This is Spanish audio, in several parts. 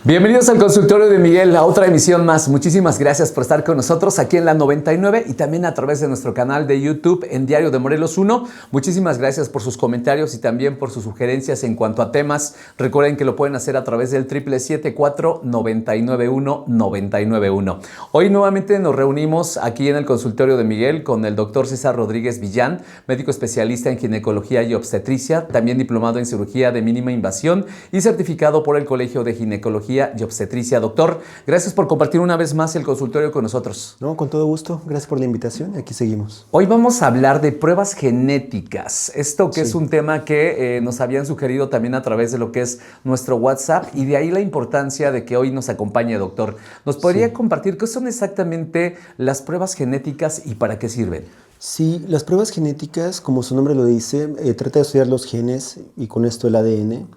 Bienvenidos al consultorio de Miguel, a otra emisión más. Muchísimas gracias por estar con nosotros aquí en la 99 y también a través de nuestro canal de YouTube en Diario de Morelos 1. Muchísimas gracias por sus comentarios y también por sus sugerencias en cuanto a temas. Recuerden que lo pueden hacer a través del 777-499-1991. Hoy nuevamente nos reunimos aquí en el consultorio de Miguel con el doctor César Rodríguez Villán, médico especialista en ginecología y obstetricia, también diplomado en cirugía de mínima invasión y certificado por el Colegio de Ginecología y Obstetricia. Doctor, gracias por compartir una vez más el consultorio con nosotros. No, con todo gusto. Gracias por la invitación. Aquí seguimos. Hoy vamos a hablar de pruebas genéticas. Esto que Sí. es un tema que nos habían sugerido también a través de lo que es nuestro WhatsApp y de ahí la importancia de que hoy nos acompañe, doctor. ¿Nos podría compartir qué son exactamente las pruebas genéticas y para qué sirven? Sí, las pruebas genéticas, como su nombre lo dice, trata de estudiar los genes y con esto el ADN,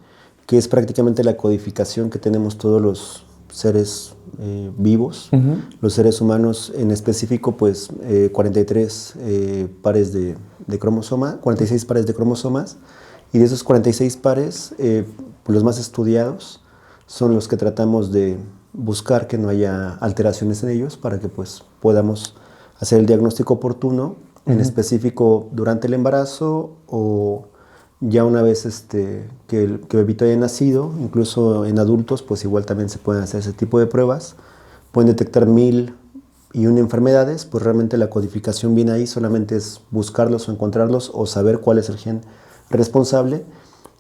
que es prácticamente la codificación que tenemos todos los seres vivos. Los seres humanos en específico, pues 43 pares de cromosoma, 46 pares de cromosomas, y de esos 46 pares, los más estudiados son los que tratamos de buscar que no haya alteraciones en ellos para que pues podamos hacer el diagnóstico oportuno, en específico durante el embarazo o ya una vez que el bebito haya nacido. Incluso en adultos, pues igual también se pueden hacer ese tipo de pruebas. Pueden detectar 1001 enfermedades, pues realmente la codificación viene ahí, solamente es buscarlos o encontrarlos o saber cuál es el gen responsable.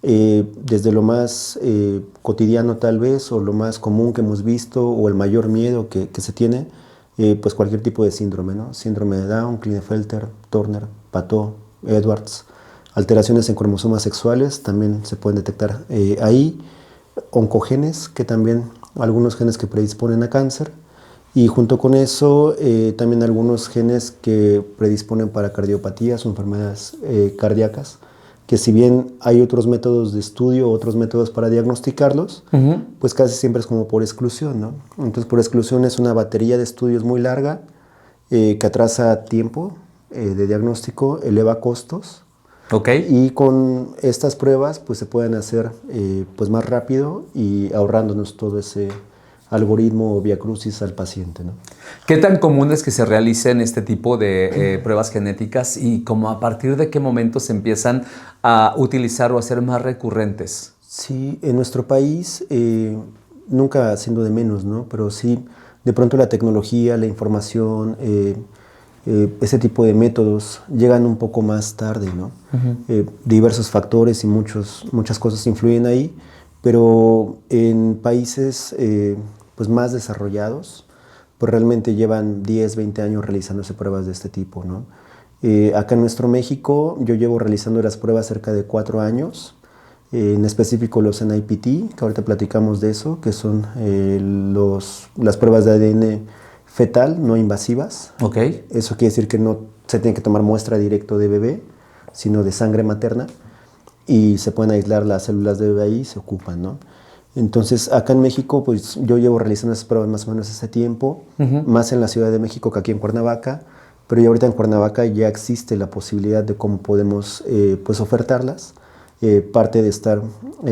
Desde lo más cotidiano tal vez, o lo más común que hemos visto, o el mayor miedo que se tiene, pues cualquier tipo de síndrome, ¿no? Síndrome de Down, Klinefelter, Turner, Patau, Edwards. Alteraciones en cromosomas sexuales también se pueden detectar ahí. Oncogenes, que también algunos genes que predisponen a cáncer. Y junto con eso también algunos genes que predisponen para cardiopatías o enfermedades cardíacas, que si bien hay otros métodos de estudio, otros métodos para diagnosticarlos, pues casi siempre es como por exclusión, ¿no? Entonces por exclusión es una batería de estudios muy larga que atrasa tiempo de diagnóstico, eleva costos. Okay. Y con estas pruebas pues se pueden hacer pues más rápido y ahorrándonos todo ese algoritmo o viacrucis al paciente, ¿no? ¿Qué tan común es que se realicen este tipo de pruebas genéticas y como a partir de qué momento se empiezan a utilizar o a ser más recurrentes? Sí, en nuestro país, nunca siendo de menos, ¿no? Pero sí, de pronto la tecnología, la información, ese tipo de métodos llegan un poco más tarde, ¿no? Diversos factores y muchas cosas influyen ahí, pero en países pues más desarrollados, pues realmente llevan 10, 20 años realizándose pruebas de este tipo, ¿no? Acá en nuestro México yo llevo realizando las pruebas cerca de 4 años, en específico los NIPT, que ahorita platicamos de eso, que son las pruebas de ADN fetal no invasivas. Okay. Eso quiere decir que no se tiene que tomar muestra directo de bebé, sino de sangre materna, y se pueden aislar las células de bebé ahí y se ocupan, ¿no? Entonces, acá en México, pues yo llevo realizando esas pruebas más o menos ese tiempo, más en la Ciudad de México que aquí en Cuernavaca, pero ya ahorita en Cuernavaca ya existe la posibilidad de cómo podemos pues ofertarlas. Parte de estar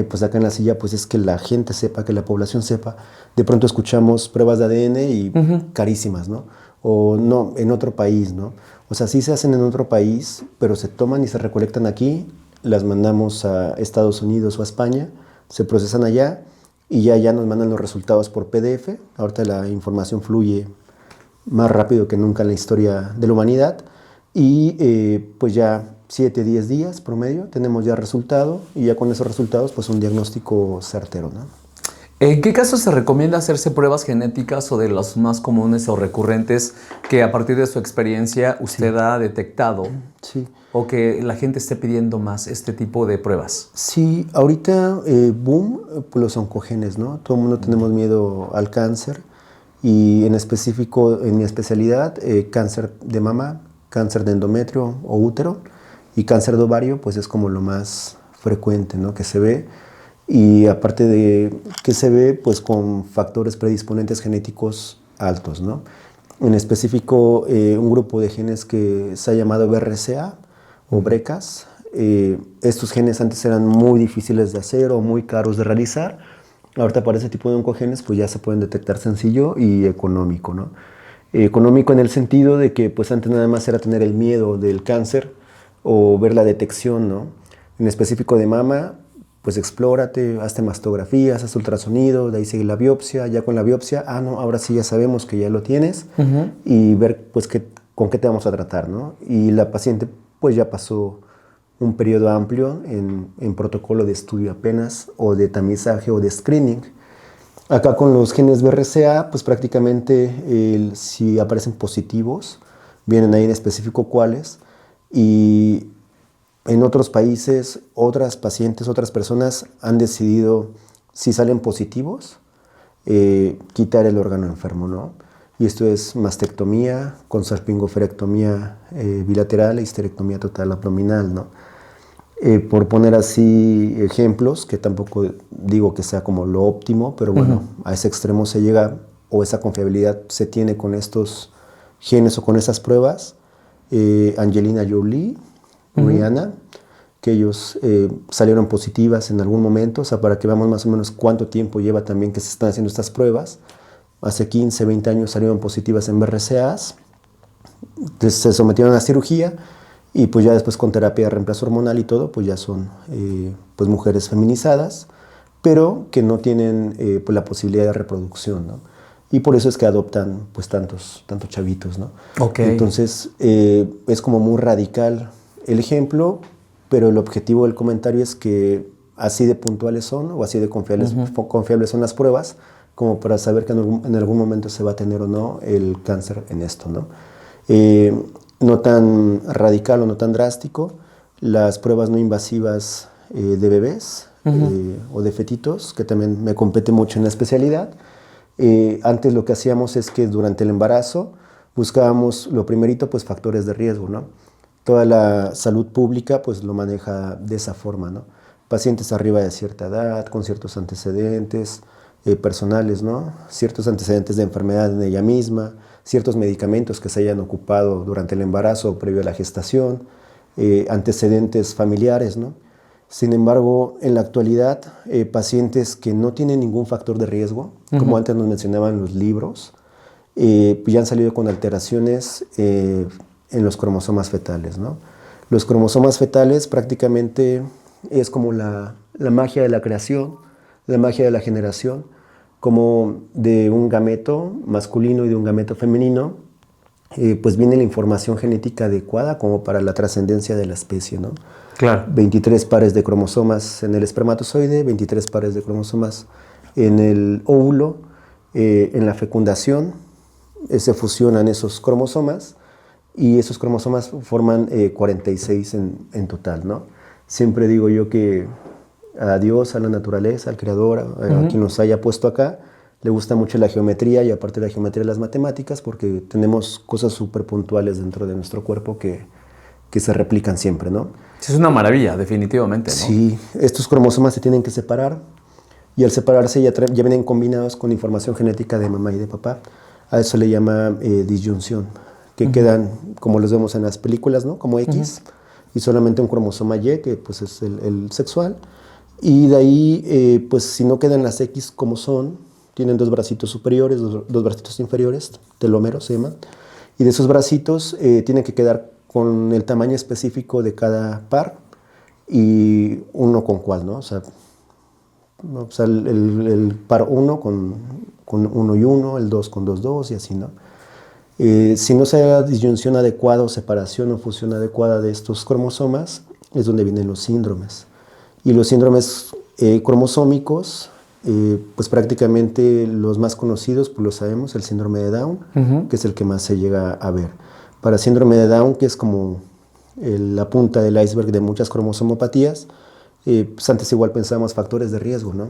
pues acá en la silla pues es que la gente sepa, que la población sepa. De pronto escuchamos pruebas de ADN y carísimas, ¿no? O no, en otro país, ¿no? O sea, sí se hacen en otro país, pero se toman y se recolectan aquí, las mandamos a Estados Unidos o a España, se procesan allá y ya nos mandan los resultados por PDF. Ahorita la información fluye más rápido que nunca en la historia de la humanidad y pues ya 7, 10 días promedio tenemos ya resultado, y ya con esos resultados pues un diagnóstico certero, ¿no? ¿En qué casos se recomienda hacerse pruebas genéticas o de los más comunes o recurrentes que a partir de su experiencia usted ha detectado? Sí. ¿O que la gente esté pidiendo más este tipo de pruebas? Sí, ahorita boom, pues los oncogenes, ¿no? Todo el mundo tenemos miedo al cáncer, y en específico en mi especialidad, cáncer de mama, cáncer de endometrio o útero, y cáncer de ovario pues es como lo más frecuente, ¿no? Que se ve. Y aparte de que se ve pues con factores predisponentes genéticos altos, ¿no? En específico un grupo de genes que se ha llamado BRCA o BRCAs. Estos genes antes eran muy difíciles de hacer o muy caros de realizar, Ahorita para ese tipo de oncogenes pues ya se pueden detectar sencillo y económico, ¿no? Económico en el sentido de que pues antes nada más era tener el miedo del cáncer o ver la detección, ¿no? En específico de mama, pues explórate, hazte mastografías, haz ultrasonido, de ahí sigue la biopsia, ya con la biopsia, no, ahora sí ya sabemos que ya lo tienes y ver pues con qué te vamos a tratar, ¿no? Y la paciente pues ya pasó un periodo amplio en protocolo de estudio apenas, o de tamizaje o de screening. Acá con los genes BRCA, pues prácticamente si aparecen positivos, vienen ahí en específico cuáles, y en otros países, otras pacientes, otras personas han decidido, si salen positivos, quitar el órgano enfermo, ¿no? Y esto es mastectomía con salpingoferectomía bilateral e histerectomía total abdominal, ¿no? Por poner así ejemplos, que tampoco digo que sea como lo óptimo, pero bueno, a ese extremo se llega, o esa confiabilidad se tiene con estos genes o con esas pruebas. Angelina Jolie, Rihanna, que ellos salieron positivas en algún momento, o sea, para que veamos más o menos cuánto tiempo lleva también que se están haciendo estas pruebas. Hace 15, 20 años salieron positivas en BRCAs, entonces se sometieron a cirugía, y pues ya después con terapia de reemplazo hormonal y todo, pues ya son pues mujeres feminizadas, pero que no tienen pues la posibilidad de reproducción, ¿no? Y por eso es que adoptan pues tantos chavitos, ¿no? Okay. Entonces es como muy radical el ejemplo, pero el objetivo del comentario es que así de puntuales son, o así de confiables son las pruebas, como para saber que en algún momento se va a tener o no el cáncer en esto, ¿no? No tan radical o no tan drástico, las pruebas no invasivas de bebés o de fetitos, que también me compete mucho en la especialidad. Antes lo que hacíamos es que durante el embarazo buscábamos lo primerito, pues factores de riesgo, ¿no? Toda la salud pública pues lo maneja de esa forma, ¿no? Pacientes arriba de cierta edad, con ciertos antecedentes personales, ¿no? Ciertos antecedentes de enfermedad en ella misma, ciertos medicamentos que se hayan ocupado durante el embarazo o previo a la gestación, antecedentes familiares, ¿no? Sin embargo, en la actualidad, pacientes que no tienen ningún factor de riesgo, como antes nos mencionaban los libros, ya han salido con alteraciones en los cromosomas fetales, ¿no? Los cromosomas fetales prácticamente es como la magia de la creación, la magia de la generación, como de un gameto masculino y de un gameto femenino, pues viene la información genética adecuada como para la trascendencia de la especie, ¿no? Claro. 23 pares de cromosomas en el espermatozoide, 23 pares de cromosomas en el óvulo, en la fecundación, se fusionan esos cromosomas, y esos cromosomas forman 46 en total, ¿no? Siempre digo yo que a Dios, a la naturaleza, al Creador, a quien nos haya puesto acá, le gusta mucho la geometría, y aparte de la geometría, las matemáticas, porque tenemos cosas súper puntuales dentro de nuestro cuerpo que se replican siempre, ¿no? Es una maravilla, definitivamente, ¿no? Sí, estos cromosomas se tienen que separar, y al separarse ya vienen combinados con información genética de mamá y de papá. A eso le llama disyunción, que quedan, como los vemos en las películas, ¿no? Como X, y solamente un cromosoma Y, que pues es el sexual. Y de ahí, pues si no quedan las X como son, tienen dos bracitos superiores, dos bracitos inferiores, telómeros se llaman, y de esos bracitos tienen que quedar con el tamaño específico de cada par, y uno con cuál, ¿no? O sea el par 1 con 1 y 1, el 2 con 2, 2, y así, ¿no? Si no se da disyunción adecuada, o separación o fusión adecuada de estos cromosomas, es donde vienen los síndromes. Y los síndromes cromosómicos, pues prácticamente los más conocidos, pues lo sabemos, el síndrome de Down, que es el que más se llega a ver. Para síndrome de Down, que es como la punta del iceberg de muchas cromosomopatías, pues antes igual pensábamos factores de riesgo, ¿no?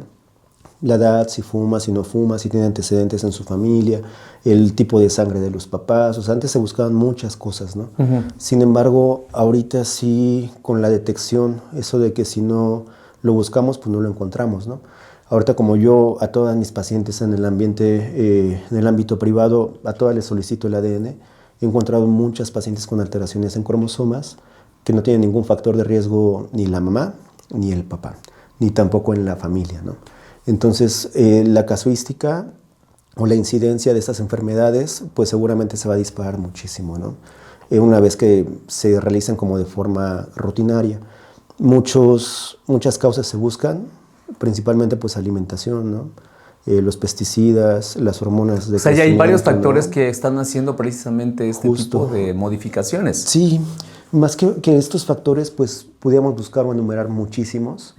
La edad, si fuma, si no fuma, si tiene antecedentes en su familia, el tipo de sangre de los papás. O sea, antes se buscaban muchas cosas, ¿no? Sin embargo, ahorita sí, con la detección, eso de que si no lo buscamos, pues no lo encontramos, ¿no? Ahorita, como yo a todas mis pacientes en el ambiente, en el ámbito privado, a todas les solicito el ADN, he encontrado muchas pacientes con alteraciones en cromosomas que no tienen ningún factor de riesgo, ni la mamá ni el papá, ni tampoco en la familia, ¿no? Entonces, la casuística o la incidencia de estas enfermedades, pues seguramente se va a disparar muchísimo, ¿no? Una vez que se realizan como de forma rutinaria. Muchas causas se buscan, principalmente pues alimentación, ¿no? Los pesticidas, las hormonas de O sea, ya hay varios crecimiento, factores ¿no? que están haciendo precisamente este Justo. tipo de modificaciones. Sí, más que estos factores, pues pudiéramos buscar o enumerar muchísimos,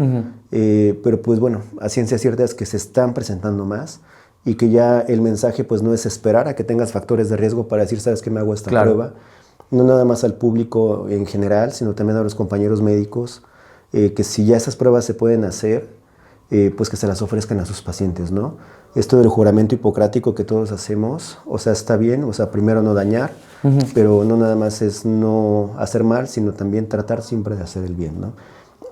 pero pues bueno, a ciencia cierta es que se están presentando más y que ya el mensaje pues no es esperar a que tengas factores de riesgo para decir, sabes que me hago esta prueba, no nada más al público en general, sino también a los compañeros médicos, que si ya esas pruebas se pueden hacer, pues que se las ofrezcan a sus pacientes, ¿no? Esto del juramento hipocrático que todos hacemos, o sea, está bien, o sea, primero no dañar, pero no nada más es no hacer mal, sino también tratar siempre de hacer el bien, ¿no?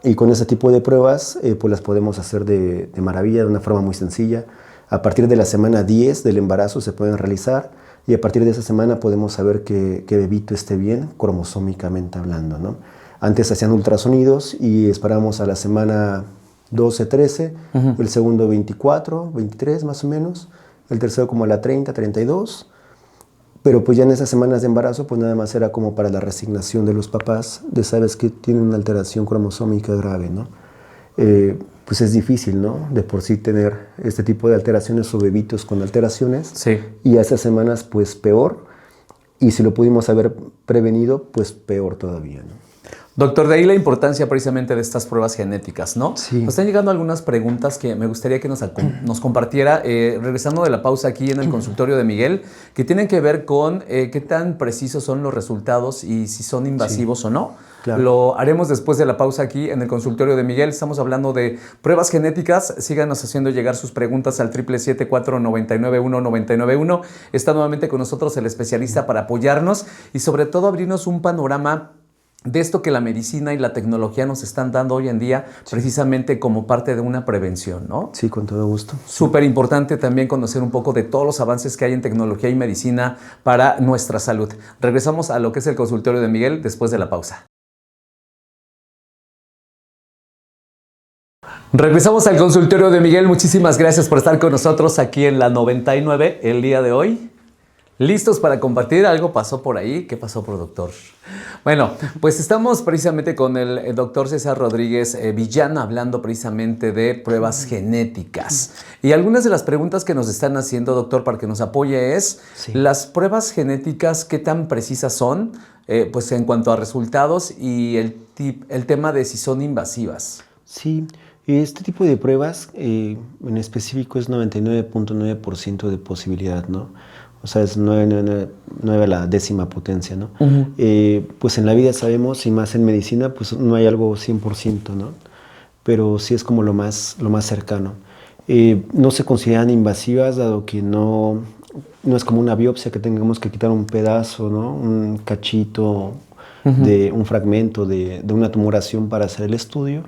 Y con ese tipo de pruebas, pues las podemos hacer de maravilla, de una forma muy sencilla. A partir de la semana 10 del embarazo se pueden realizar y a partir de esa semana podemos saber que bebito esté bien, cromosómicamente hablando, ¿no? Antes hacían ultrasonidos y esperábamos a la semana 12, 13, el segundo 24, 23 más o menos, el tercero como a la 30, 32, pero pues ya en esas semanas de embarazo pues nada más era como para la resignación de los papás de sabes que tiene una alteración cromosómica grave, ¿no? Pues es difícil, ¿no? De por sí tener este tipo de alteraciones o bebitos con alteraciones. Sí. Y a esas semanas pues peor, y si lo pudimos haber prevenido pues peor todavía, ¿no? Doctor, de ahí la importancia precisamente de estas pruebas genéticas, ¿no? Sí. Nos están llegando algunas preguntas que me gustaría que nos compartiera, regresando de la pausa aquí en el consultorio de Miguel, que tienen que ver con qué tan precisos son los resultados y si son invasivos o no. Claro. Lo haremos después de la pausa aquí en el consultorio de Miguel. Estamos hablando de pruebas genéticas. Síganos haciendo llegar sus preguntas al 777-499-1991. Está nuevamente con nosotros el especialista para apoyarnos y sobre todo abrirnos un panorama de esto que la medicina y la tecnología nos están dando hoy en día, precisamente como parte de una prevención, ¿no? Sí, con todo gusto. Súper importante también conocer un poco de todos los avances que hay en tecnología y medicina para nuestra salud. Regresamos a lo que es el consultorio de Miguel después de la pausa. Regresamos al consultorio de Miguel. Muchísimas gracias por estar con nosotros aquí en la 99 el día de hoy. ¿Listos para compartir? ¿Algo pasó por ahí? ¿Qué pasó, productor? Bueno, pues estamos precisamente con el doctor César Rodríguez Villán hablando precisamente de pruebas genéticas. Y algunas de las preguntas que nos están haciendo, doctor, para que nos apoye es, ¿las pruebas genéticas qué tan precisas son? Pues en cuanto a resultados y el tema de si son invasivas. Sí, este tipo de pruebas en específico es 99.9% de posibilidad, ¿no? O sea, es 9 a la décima potencia, ¿no? Pues en la vida sabemos, y más en medicina, pues no hay algo 100%, ¿no? Pero sí es como lo más cercano. No se consideran invasivas, dado que no es como una biopsia que tengamos que quitar un pedazo, ¿no? Un cachito, de un fragmento de una tumoración para hacer el estudio,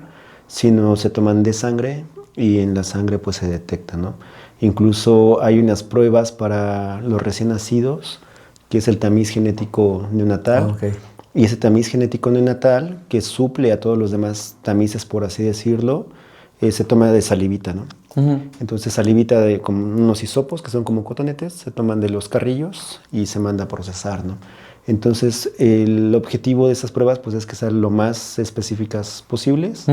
sino se toman de sangre y en la sangre pues se detecta, ¿no? Incluso hay unas pruebas para los recién nacidos, que es el tamiz genético neonatal. Y ese tamiz genético neonatal, que suple a todos los demás tamices, por así decirlo, se toma de salivita, ¿no? Entonces salivita de como unos hisopos, que son como cotonetes, se toman de los carrillos y se manda a procesar, ¿no? Entonces el objetivo de esas pruebas pues, es que sean lo más específicas posibles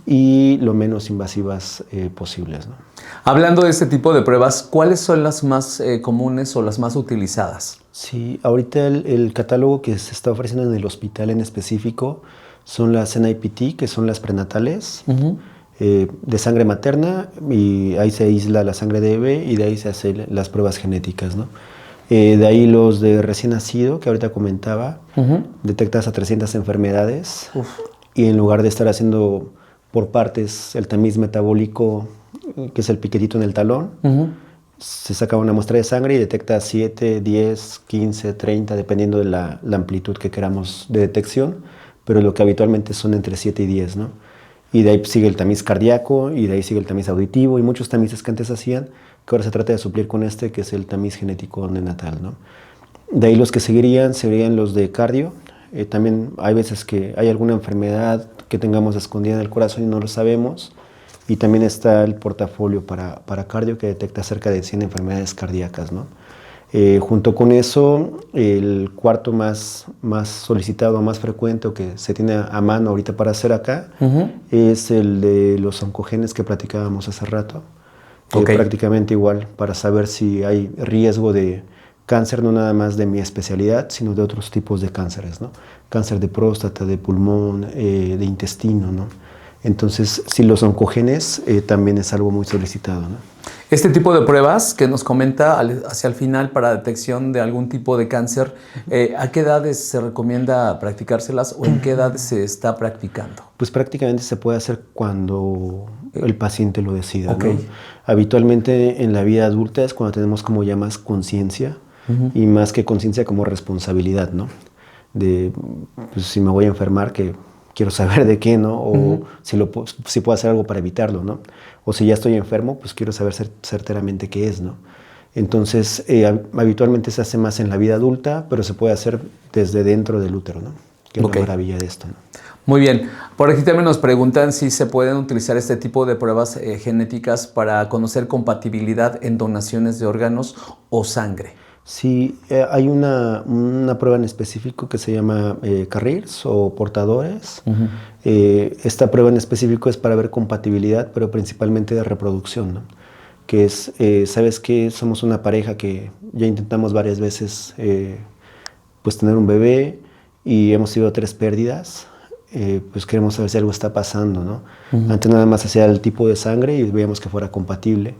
y lo menos invasivas posibles, ¿no? Hablando de este tipo de pruebas, ¿cuáles son las más comunes o las más utilizadas? Sí, ahorita el catálogo que se está ofreciendo en el hospital en específico son las NIPT, que son las prenatales, de sangre materna, y ahí se aísla la sangre de bebé y de ahí se hacen las pruebas genéticas, ¿no? De ahí los de recién nacido, que ahorita comentaba, detectas a 300 enfermedades y en lugar de estar haciendo por partes el tamiz metabólico, que es el piquetito en el talón, se saca una muestra de sangre y detecta 7, 10, 15, 30, dependiendo de la amplitud que queramos de detección, pero lo que habitualmente son entre 7 y 10, ¿no? Y de ahí sigue el tamiz cardíaco y de ahí sigue el tamiz auditivo y muchos tamices que antes hacían, que ahora se trata de suplir con este, que es el tamiz genético neonatal, ¿no? De ahí los que serían los de cardio. También hay veces que hay alguna enfermedad que tengamos escondida en el corazón y no lo sabemos, Y también está el portafolio para cardio que detecta cerca de 100 enfermedades cardíacas, ¿no? Junto con eso, el cuarto más solicitado, más frecuente o que se tiene a mano ahorita para hacer acá, es el de los oncogenes que platicábamos hace rato. Prácticamente igual, para saber si hay riesgo de cáncer, no nada más de mi especialidad, sino de otros tipos de cánceres, ¿no? Cáncer de próstata, de pulmón, de intestino, ¿no? Entonces, si los oncogenes también es algo muy solicitado, ¿no? Este tipo de pruebas que nos comenta hacia el final para detección de algún tipo de cáncer, ¿a qué edades se recomienda practicárselas o en qué edad se está practicando? Pues prácticamente se puede hacer cuando el paciente lo decida, Ok. ¿no? Habitualmente en la vida adulta es cuando tenemos como ya más conciencia y más que conciencia como responsabilidad, ¿no? De pues, si me voy a enfermar, que quiero saber de qué, ¿no? O si puedo hacer algo para evitarlo, ¿no? O si ya estoy enfermo, pues quiero saber certeramente qué es, ¿no? Entonces, habitualmente se hace más en la vida adulta, pero se puede hacer desde dentro del útero, ¿no? Que es la maravilla de esto, ¿no? Muy bien. Por aquí también nos preguntan si se pueden utilizar este tipo de pruebas genéticas para conocer compatibilidad en donaciones de órganos o sangre. Sí, hay una prueba en específico que se llama carriers o portadores. Esta prueba en específico es para ver compatibilidad, pero principalmente de reproducción, ¿no? Que es, ¿sabes qué? Somos una pareja que ya intentamos varias veces pues tener un bebé y hemos tenido 3 pérdidas. Pues queremos saber si algo está pasando, ¿no? Antes nada más hacía el tipo de sangre y veíamos que fuera compatible,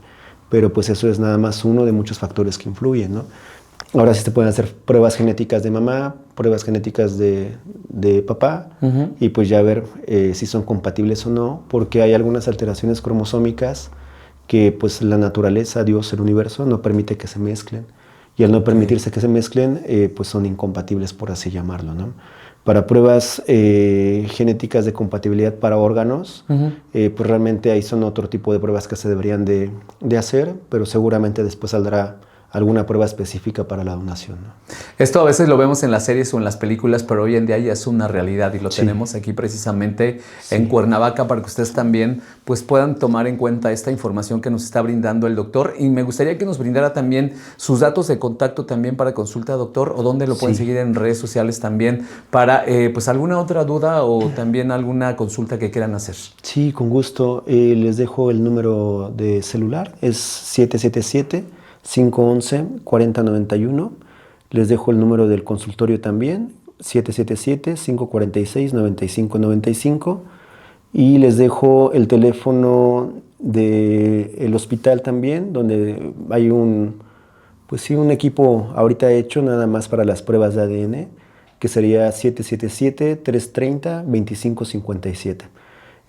pero pues eso es nada más uno de muchos factores que influyen, ¿no? Ahora sí se pueden hacer pruebas genéticas de mamá, pruebas genéticas de papá y pues ya ver si son compatibles o no, porque hay algunas alteraciones cromosómicas que pues la naturaleza, Dios, el universo no permite que se mezclen y al no permitirse que se mezclen pues son incompatibles, por así llamarlo, ¿no? Para pruebas genéticas de compatibilidad para órganos, pues realmente ahí son otro tipo de pruebas que se deberían de hacer, pero seguramente después saldrá alguna prueba específica para la donación, ¿no? Esto a veces lo vemos en las series o en las películas, pero hoy en día ya es una realidad y lo tenemos aquí precisamente en Cuernavaca para que ustedes también pues, puedan tomar en cuenta esta información que nos está brindando el doctor. Y me gustaría que nos brindara también sus datos de contacto también para consulta, doctor, o dónde lo pueden seguir en redes sociales también para pues alguna otra duda o también alguna consulta que quieran hacer. Sí, con gusto. Les dejo el número de celular, es 777-511-4091. Les dejo el número del consultorio también, 777-546-9595. Y les dejo el teléfono del hospital también, donde hay un equipo ahorita hecho nada más para las pruebas de ADN, que sería 777-330-2557.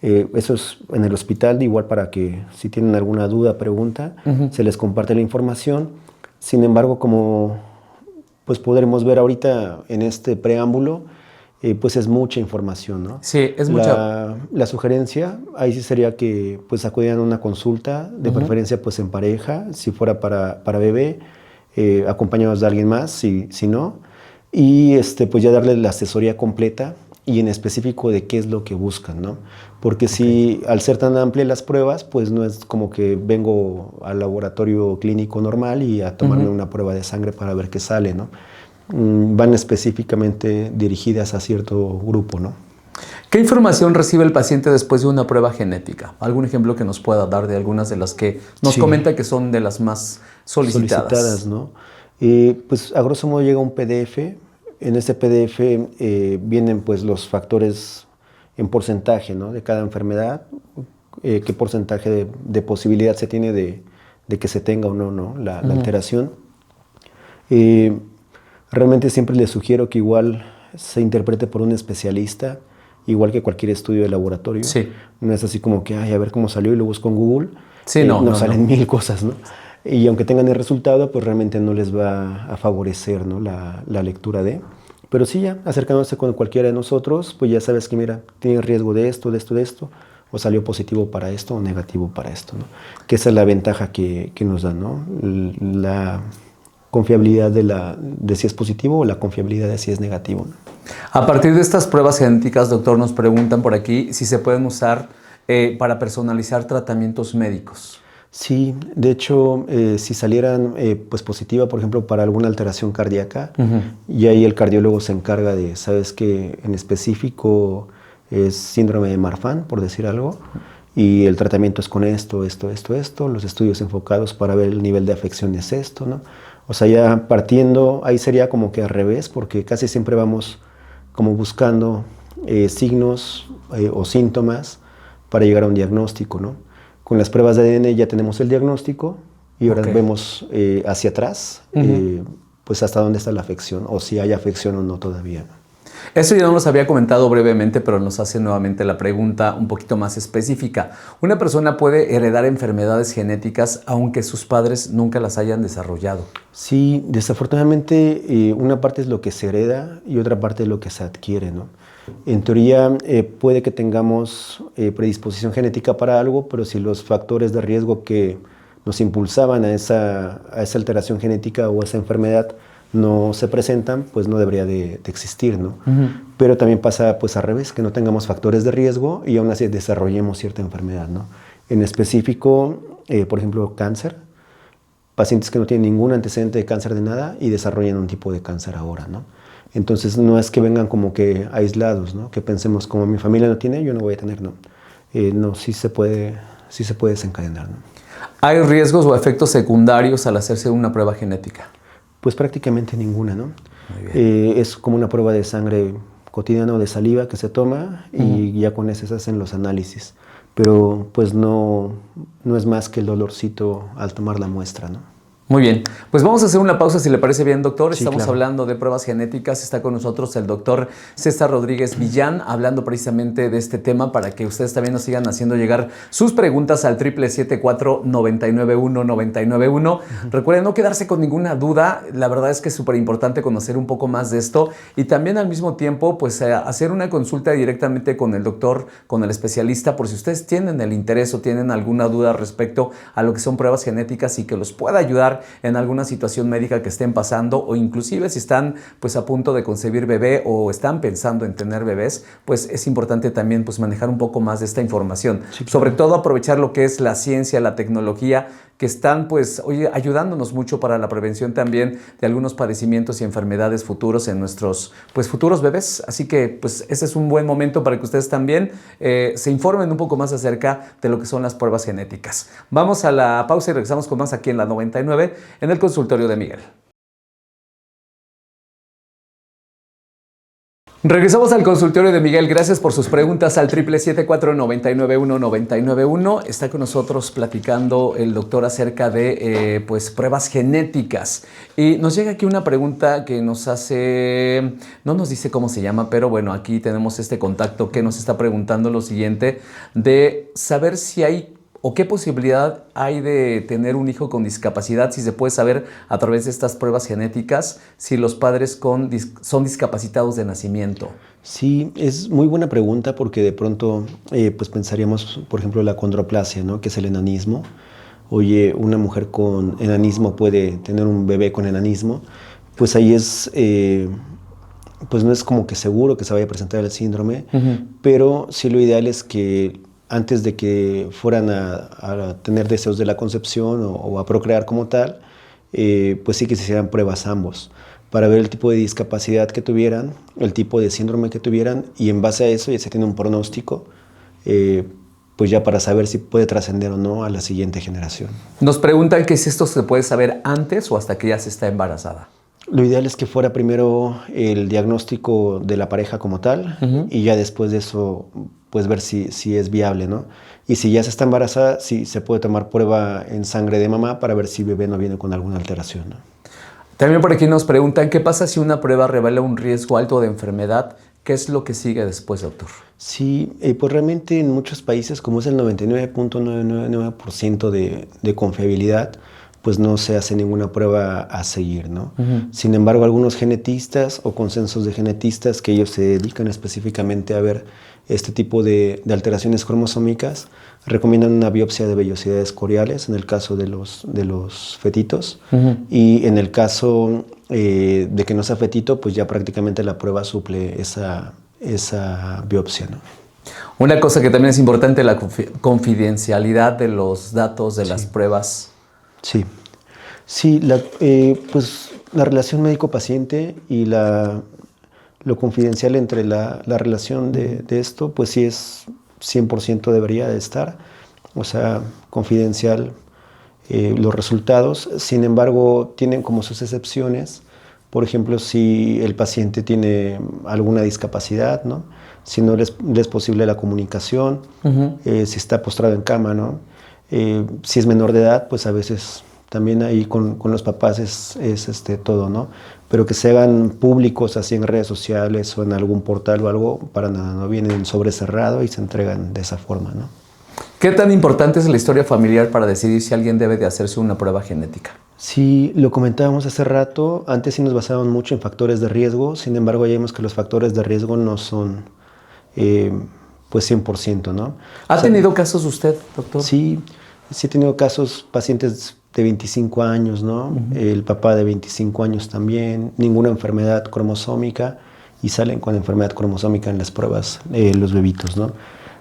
Eso es en el hospital, igual para que si tienen alguna duda, pregunta, se les comparte la información. Sin embargo, como pues podremos ver ahorita en este preámbulo, pues es mucha información, ¿no? Sí, es mucha. La sugerencia ahí sí sería que pues acudieran a una consulta, de preferencia pues en pareja, si fuera para bebé, acompañados de alguien más, si no, y pues ya darle la asesoría completa y en específico de qué es lo que buscan, ¿no? Porque si al ser tan amplias las pruebas, pues no es como que vengo al laboratorio clínico normal y a tomarme una prueba de sangre para ver qué sale, ¿no? Van específicamente dirigidas a cierto grupo, ¿no? ¿Qué información recibe el paciente después de una prueba genética? ¿Algún ejemplo que nos pueda dar de algunas de las que nos comenta que son de las más solicitadas? ¿No? Pues a grosso modo llega un PDF. En este PDF vienen pues los factores en porcentaje, ¿no? De cada enfermedad, qué porcentaje de posibilidad se tiene de que se tenga o no, ¿no? La alteración. Realmente siempre les sugiero que igual se interprete por un especialista, igual que cualquier estudio de laboratorio. Sí. No es así como que, a ver cómo salió y lo busco en Google. Sí, no salen 1000 cosas, ¿no? Y aunque tengan el resultado, pues realmente no les va a favorecer, ¿no? la lectura de... Pero sí, ya acercándose con cualquiera de nosotros, pues ya sabes que, mira, tiene riesgo de esto, o salió positivo para esto o negativo para esto, ¿no? Que esa es la ventaja que nos da, ¿no? La confiabilidad de si es positivo o la confiabilidad de si es negativo, ¿no? A partir de estas pruebas genéticas, doctor, nos preguntan por aquí si se pueden usar para personalizar tratamientos médicos. Sí, de hecho, si salieran pues positiva, por ejemplo, para alguna alteración cardíaca, y ahí el cardiólogo se encarga de, sabes que en específico es síndrome de Marfan, por decir algo, y el tratamiento es con esto, los estudios enfocados para ver el nivel de afección es esto, ¿no? O sea, ya partiendo, ahí sería como que al revés, porque casi siempre vamos como buscando signos o síntomas para llegar a un diagnóstico, ¿no? Con las pruebas de ADN ya tenemos el diagnóstico y ahora vemos hacia atrás, pues hasta dónde está la afección o si hay afección o no todavía, ¿no? Eso ya nos había comentado brevemente, pero nos hace nuevamente la pregunta un poquito más específica. ¿Una persona puede heredar enfermedades genéticas aunque sus padres nunca las hayan desarrollado? Sí, desafortunadamente una parte es lo que se hereda y otra parte es lo que se adquiere, ¿no? En teoría puede que tengamos predisposición genética para algo, pero si los factores de riesgo que nos impulsaban a esa alteración genética o a esa enfermedad no se presentan, pues no debería de existir, ¿no? Pero también pasa pues al revés, que no tengamos factores de riesgo y aún así desarrollemos cierta enfermedad, ¿no? En específico, por ejemplo, cáncer, pacientes que no tienen ningún antecedente de cáncer de nada y desarrollan un tipo de cáncer ahora, ¿no? Entonces no es que vengan como que aislados, ¿no? Que pensemos como mi familia no tiene, yo no voy a tener, no. No, sí se puede desencadenar, ¿no? ¿Hay riesgos o efectos secundarios al hacerse una prueba genética? Pues prácticamente ninguna, ¿no? Es como una prueba de sangre cotidiana o de saliva que se toma y ya con eso se hacen los análisis. Pero pues no es más que el dolorcito al tomar la muestra, ¿no? Muy bien, pues vamos a hacer una pausa si le parece bien, doctor. Sí, Estamos claro. hablando de pruebas genéticas. Está con nosotros el doctor César Rodríguez Villán, hablando precisamente de este tema para que ustedes también nos sigan haciendo llegar sus preguntas al 777-499-1991. Recuerden no quedarse con ninguna duda. La verdad es que es súper importante conocer un poco más de esto y también al mismo tiempo pues hacer una consulta directamente con el doctor, con el especialista, por si ustedes tienen el interés o tienen alguna duda respecto a lo que son pruebas genéticas y que los pueda ayudar en alguna situación médica que estén pasando o inclusive si están pues a punto de concebir bebé o están pensando en tener bebés, pues es importante también pues manejar un poco más de esta información. Sí, claro. Sobre todo aprovechar lo que es la ciencia, la tecnología, que están pues ayudándonos mucho para la prevención también de algunos padecimientos y enfermedades futuros en nuestros pues futuros bebés. Así que pues ese es un buen momento para que ustedes también se informen un poco más acerca de lo que son las pruebas genéticas. Vamos a la pausa y regresamos con más aquí en la 99 en el consultorio de Miguel. Regresamos al consultorio de Miguel. Gracias por sus preguntas al 777-499-1991. Está con nosotros platicando el doctor acerca de pues pruebas genéticas. Y nos llega aquí una pregunta que nos hace, no nos dice cómo se llama, pero bueno, aquí tenemos este contacto que nos está preguntando lo siguiente, de saber si hay o qué posibilidad hay de tener un hijo con discapacidad, si se puede saber a través de estas pruebas genéticas si los padres son discapacitados de nacimiento. Sí, es muy buena pregunta porque de pronto pues pensaríamos, por ejemplo, la acondroplasia, ¿no? Que es el enanismo. Oye, una mujer con enanismo puede tener un bebé con enanismo, pues ahí es... pues no es como que seguro que se vaya a presentar el síndrome, pero sí lo ideal es que antes de que fueran a tener deseos de la concepción o a procrear como tal, pues sí que se hicieran pruebas ambos para ver el tipo de discapacidad que tuvieran, el tipo de síndrome que tuvieran y en base a eso ya se tiene un pronóstico, pues ya para saber si puede trascender o no a la siguiente generación. Nos preguntan que si esto se puede saber antes o hasta que ya se está embarazada. Lo ideal es que fuera primero el diagnóstico de la pareja como tal y ya después de eso pues ver si es viable, ¿no? Y si ya se está embarazada, sí se puede tomar prueba en sangre de mamá para ver si bebé no viene con alguna alteración, ¿no? También por aquí nos preguntan, ¿qué pasa si una prueba revela un riesgo alto de enfermedad? ¿Qué es lo que sigue después, doctor? Sí, pues realmente en muchos países, como es el 99.999% de confiabilidad, pues no se hace ninguna prueba a seguir, ¿no? Sin embargo, algunos genetistas o consensos de genetistas que ellos se dedican específicamente a ver este tipo de alteraciones cromosómicas recomiendan una biopsia de vellosidades coriales en el caso de los fetitos y en el caso de que no sea fetito, pues ya prácticamente la prueba suple esa biopsia, ¿no? Una cosa que también es importante, la confidencialidad de los datos de las pruebas. Sí, sí, pues la relación médico-paciente y lo confidencial entre la relación de esto, pues sí es 100% debería de estar, o sea, confidencial los resultados. Sin embargo, tienen como sus excepciones. Por ejemplo, si el paciente tiene alguna discapacidad, ¿no? Si no le es posible la comunicación, si está postrado en cama, ¿no? Si es menor de edad, pues a veces también ahí con los papás es todo, ¿no? Pero que se hagan públicos así en redes sociales o en algún portal o algo, para nada, no vienen sobre cerrado y se entregan de esa forma, ¿no? ¿Qué tan importante es la historia familiar para decidir si alguien debe de hacerse una prueba genética? Sí, lo comentábamos hace rato, antes sí nos basábamos mucho en factores de riesgo, sin embargo ya vimos que los factores de riesgo no son pues 100%, ¿no? ¿Ha tenido casos usted, doctor? Sí, sí he tenido casos, pacientes de 25 años, ¿no? El papá de 25 años también, ninguna enfermedad cromosómica y salen con enfermedad cromosómica en las pruebas los bebitos, ¿no?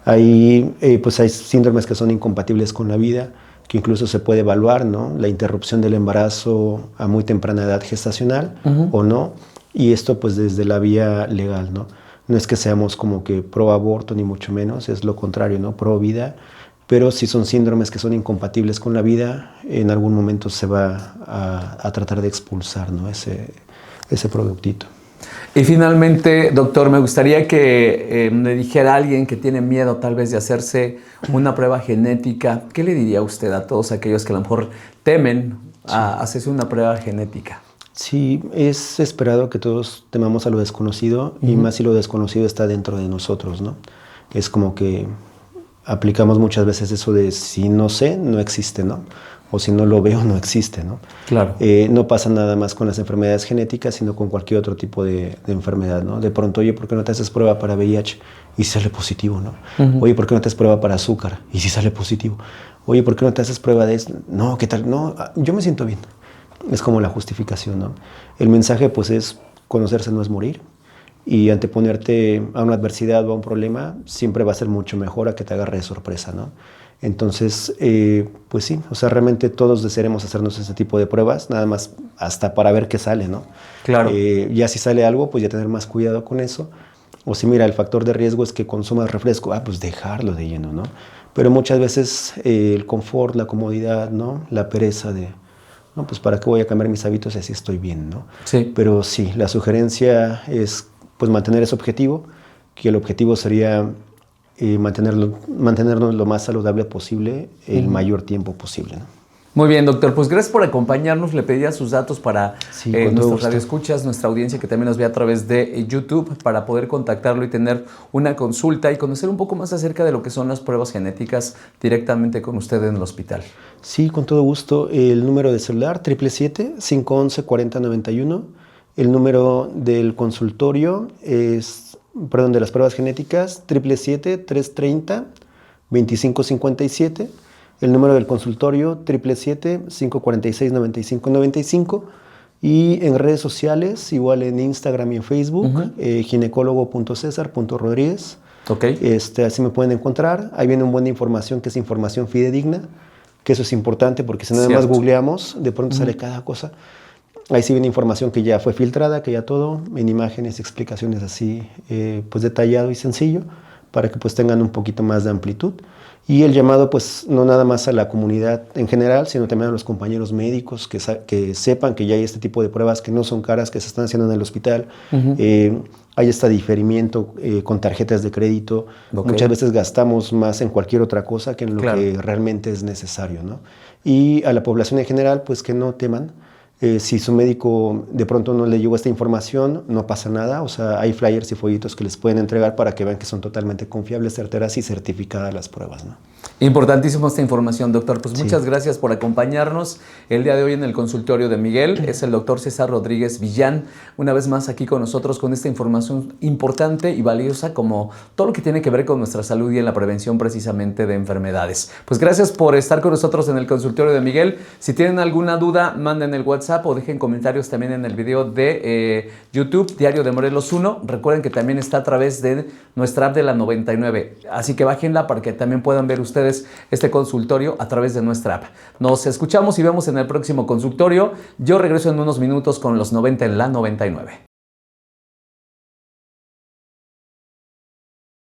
Ahí pues hay síndromes que son incompatibles con la vida, que incluso se puede evaluar, ¿no? La interrupción del embarazo a muy temprana edad gestacional o no, y esto pues desde la vía legal, ¿no? No es que seamos como que pro aborto ni mucho menos, es lo contrario, ¿no? Pro vida, pero si son síndromes que son incompatibles con la vida, en algún momento se va a tratar de expulsar, ¿no? Ese productito. Y finalmente, doctor, me gustaría que me dijera a alguien que tiene miedo tal vez de hacerse una prueba genética. ¿Qué le diría usted a todos aquellos que a lo mejor temen a hacerse una prueba genética? Sí, es esperado que todos temamos a lo desconocido y más si lo desconocido está dentro de nosotros, ¿no? Es como que aplicamos muchas veces eso de si no sé, no existe, ¿no? O si no lo veo, no existe, ¿no? Claro. No pasa nada más con las enfermedades genéticas, sino con cualquier otro tipo de enfermedad, ¿no? De pronto, oye, ¿por qué no te haces prueba para VIH? Y si sale positivo, ¿no? Oye, ¿por qué no te haces prueba para azúcar? Y si sale positivo. Oye, ¿por qué no te haces prueba de esto? No, ¿qué tal? No, yo me siento bien. Es como la justificación, ¿no? El mensaje, pues, es conocerse no es morir. Y anteponerte a una adversidad o a un problema siempre va a ser mucho mejor a que te agarre de sorpresa, ¿no? Entonces, pues sí, o sea, realmente todos desearemos hacernos ese tipo de pruebas, nada más hasta para ver qué sale, ¿no? Claro. Ya si sale algo, pues ya tener más cuidado con eso. O si mira, el factor de riesgo es que consumas refresco, pues dejarlo de lleno, ¿no? Pero muchas veces el confort, la comodidad, ¿no? La pereza de, no, pues para qué voy a cambiar mis hábitos si así estoy bien, ¿no? Sí. Pero sí, la sugerencia es pues mantener ese objetivo, que el objetivo sería mantenernos lo más saludable posible el mayor tiempo posible, ¿no? Muy bien, doctor. Pues gracias por acompañarnos. Le pedía sus datos para Sí, con todo nuestros gusto. radioescuchas, nuestra audiencia que también nos ve a través de YouTube, para poder contactarlo y tener una consulta y conocer un poco más acerca de lo que son las pruebas genéticas directamente con usted en el hospital. Sí, con todo gusto. El número de celular, 777-511-4091. El número del consultorio es, perdón, de las pruebas genéticas, 777-330-2557. El número del consultorio, 777-546-9595. Y en redes sociales, igual en Instagram y en Facebook, ginecólogo.cesar.rodríguez. Ok. Así me pueden encontrar. Ahí viene un buen de información, que es información fidedigna, que eso es importante porque si nada más googleamos, de pronto sale cada cosa. Ahí sí viene información que ya fue filtrada, que ya todo, en imágenes y explicaciones así, pues detallado y sencillo, para que pues tengan un poquito más de amplitud. Y el llamado pues no nada más a la comunidad en general, sino también a los compañeros médicos que sepan que ya hay este tipo de pruebas que no son caras, que se están haciendo en el hospital. Hay este diferimiento con tarjetas de crédito. Okay. Muchas veces gastamos más en cualquier otra cosa que en lo que realmente es necesario, ¿no? Y a la población en general, pues que no teman. Si su médico de pronto no le llegó esta información, no pasa nada. O sea, hay flyers y folletos que les pueden entregar para que vean que son totalmente confiables, certeras y certificadas las pruebas, ¿no? Importantísima esta información, doctor. Pues muchas gracias por acompañarnos el día de hoy en el consultorio de Miguel. Es el doctor César Rodríguez Villán, una vez más aquí con nosotros con esta información importante y valiosa, como todo lo que tiene que ver con nuestra salud y en la prevención precisamente de enfermedades. Pues gracias por estar con nosotros en el consultorio de Miguel. Si tienen alguna duda, manden el WhatsApp WhatsApp o dejen comentarios también en el video de YouTube, Diario de Morelos 1. Recuerden que también está a través de nuestra app de la 99. Así que bájenla para que también puedan ver ustedes este consultorio a través de nuestra app. Nos escuchamos y vemos en el próximo consultorio. Yo regreso en unos minutos con los 90 en la 99.